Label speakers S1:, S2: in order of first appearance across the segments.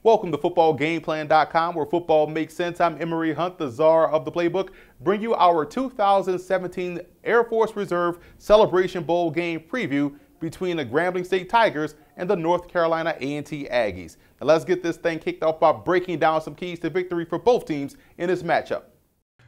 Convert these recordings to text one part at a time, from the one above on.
S1: Welcome to footballgameplan.com, where football makes sense. I'm Emory Hunt, the czar of the playbook, bring you our 2017 Air Force Reserve Celebration Bowl game preview between the Grambling State Tigers and the North Carolina A&T Aggies. Now let's get this thing kicked off by breaking down some keys to victory for both teams in this matchup.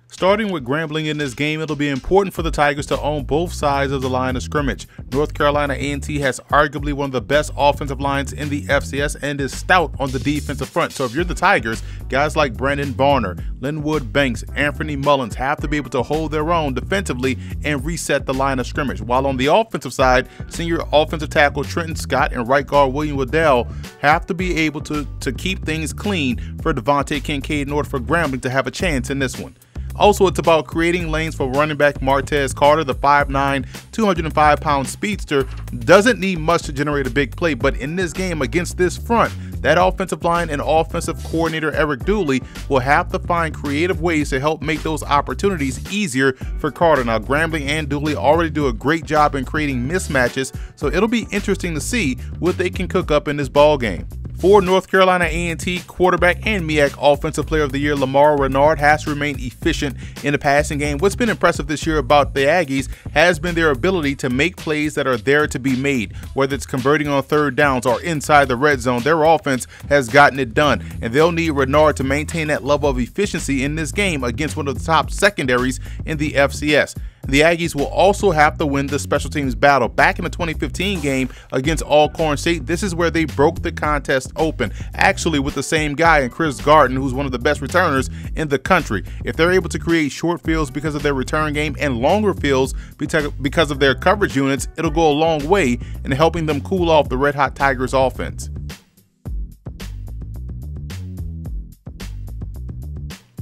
S1: Starting with Grambling in this game, it'll be important for the Tigers to own both sides of the line of scrimmage. North Carolina A&T has arguably one of the best offensive lines in the FCS and is stout on the defensive front. So if you're the Tigers, guys like Brandon Varner, Linwood Banks, Anthony Mullins have to be able to hold their own defensively and reset the line of scrimmage. While on the offensive side, senior offensive tackle Trenton Scott and right guard William Waddell have to be able to keep things clean for Devante Kincade in order for Grambling to have a chance in this one. Also, it's about creating lanes for running back Martez Carter. The 5'9", 205-pound speedster doesn't need much to generate a big play, but in this game against this front, that offensive line and offensive coordinator Eric Dooley will have to find creative ways to help make those opportunities easier for Carter. Now, Grambling and Dooley already do a great job in creating mismatches, so it'll be interesting to see what they can cook up in this ball game. For North Carolina A&T, quarterback and MEAC Offensive Player of the Year Lamar Renard has to remain efficient in the passing game. What's been impressive this year about the Aggies has been their ability to make plays that are there to be made, whether it's converting on third downs or inside the red zone. Their offense has gotten it done, and they'll need Renard to maintain that level of efficiency in this game against one of the top secondaries in the FCS. The Aggies will also have to win the special teams battle. Back in the 2015 game against Alcorn State, this is where they broke the contest open, actually with the same guy in Chris Garden, who's one of the best returners in the country. If they're able to create short fields because of their return game and longer fields because of their coverage units, it'll go a long way in helping them cool off the Red Hot Tigers offense.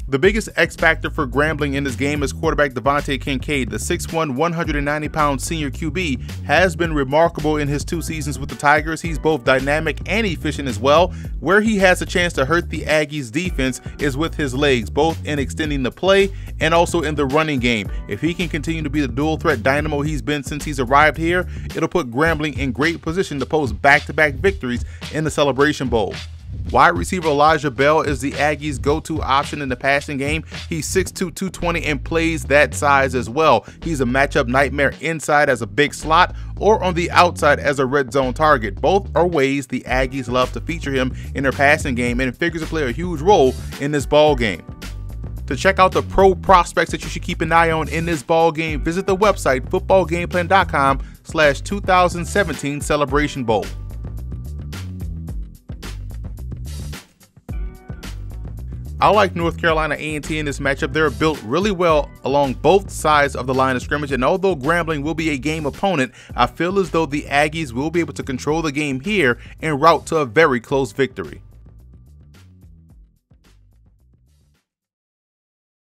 S1: The biggest X factor for Grambling in this game is quarterback Devante Kincade. The 6'1", 190-pound senior QB has been remarkable in his 2 seasons with the Tigers. He's both dynamic and efficient as well. Where he has a chance to hurt the Aggies' defense is with his legs, both in extending the play and also in the running game. If he can continue to be the dual threat dynamo he's been since he's arrived here, it'll put Grambling in great position to post back-to-back victories in the Celebration Bowl. Wide receiver Elijah Bell is the Aggies' go-to option in the passing game. He's 6'2", 220 and plays that size as well. He's a matchup nightmare inside as a big slot or on the outside as a red zone target. Both are ways the Aggies love to feature him in their passing game, and it figures to play a huge role in this ball game. To check out the pro prospects that you should keep an eye on in this ball game, visit the website footballgameplan.com/2017 Celebration Bowl. I like North Carolina A&T in this matchup. They're built really well along both sides of the line of scrimmage, and although Grambling will be a game opponent, I feel as though the Aggies will be able to control the game here en route to a very close victory.